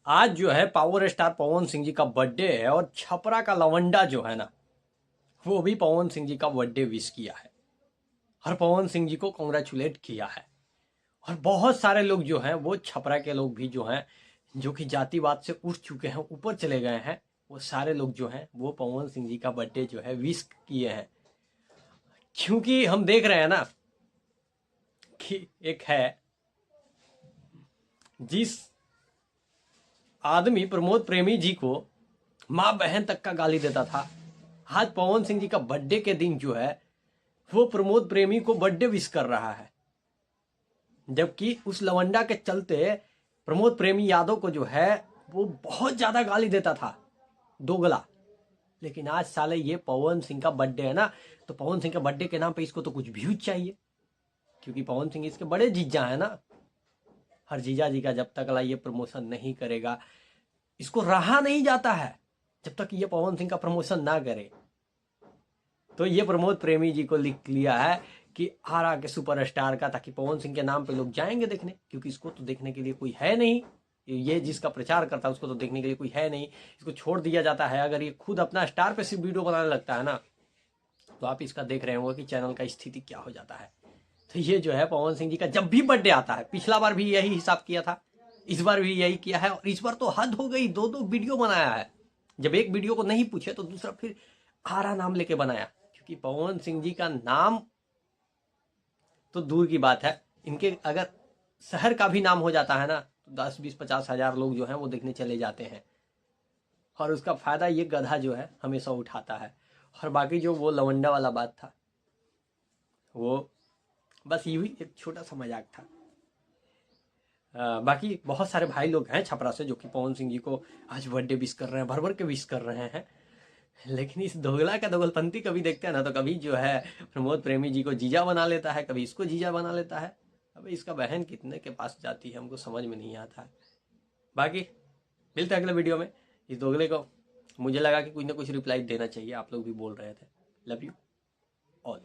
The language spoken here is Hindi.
आज जो है पावर स्टार पवन सिंह जी का बर्थडे है और छपरा का लवंडा जो है ना, वो भी पवन सिंह जी का बर्थडे विश किया है और पवन सिंह जी को कॉन्ग्रेचुलेट किया है। और बहुत सारे लोग जो हैं वो छपरा के लोग भी जो हैं, जो कि जातिवाद से उठ चुके हैं, ऊपर चले गए हैं, वो सारे लोग जो हैं वो पवन सिंह जी का बर्थडे जो है विश किए हैं। क्योंकि हम देख रहे हैं ना कि एक है जिस आदमी प्रमोद प्रेमी जी को माँ बहन तक का गाली देता था, आज पवन सिंह जी का बर्थडे के दिन जो है वो प्रमोद प्रेमी को बर्थडे विश कर रहा है। जबकि उस लवंडा के चलते प्रमोद प्रेमी यादव को जो है वो बहुत ज्यादा गाली देता था, दोगला। लेकिन आज साले ये पवन सिंह का बर्थडे है ना, तो पवन सिंह के बर्थडे के नाम पे इसको तो कुछ व्यूज चाहिए, क्योंकि पवन सिंह इसके बड़े जीजा है ना। हर जीजा जी का जब तक ये प्रमोशन नहीं करेगा, इसको रहा नहीं जाता है जब तक ये पवन सिंह का प्रमोशन ना करे। तो ये प्रमोद प्रेमी जी को लिख लिया है कि आरा के सुपरस्टार का, ताकि पवन सिंह के नाम पे लोग जाएंगे देखने, क्योंकि इसको तो देखने के लिए कोई है नहीं। ये जिसका प्रचार करता है उसको तो देखने के लिए कोई है नहीं, इसको छोड़ दिया जाता है। अगर ये खुद अपना स्टार पे सिर्फ वीडियो बनाने लगता है ना, तो आप इसका देख रहे होंगे कि चैनल का स्थिति क्या हो जाता है। तो ये जो है पवन सिंह जी का जब भी बर्थडे आता है, पिछला बार भी यही हिसाब किया था, इस बार भी यही किया है। और इस बार तो हद हो गई, दो दो वीडियो बनाया है। जब एक वीडियो को नहीं पूछे तो दूसरा फिर आरा नाम लेके बनाया, क्योंकि पवन सिंह जी का नाम तो दूर की बात है, इनके अगर शहर का भी नाम हो जाता है ना, तो 10-20-50 हज़ार लोग जो हैं वो देखने चले जाते हैं। और उसका फायदा ये गधा जो है हमेशा उठाता है। और बाकी जो वो लवंडा वाला बात था, वो बस यूं ही एक छोटा सा मजाक था। बाकी बहुत सारे भाई लोग हैं छपरा से जो कि पवन सिंह जी को आज बर्थडे विश कर रहे हैं, भर भर के विश कर रहे हैं। लेकिन इस दोगला का दोगलपंथी कभी देखते हैं ना, तो कभी जो है प्रमोद प्रेमी जी को जीजा बना लेता है, कभी इसको जीजा बना लेता है। अब इसका बहन कितने के पास जाती है हमको समझ में नहीं आता है। बाकी मिलते हैं अगले वीडियो में। इस दोगले को मुझे लगा कि कुछ ना कुछ रिप्लाई देना चाहिए, आप लोग भी बोल रहे थे। Love you all.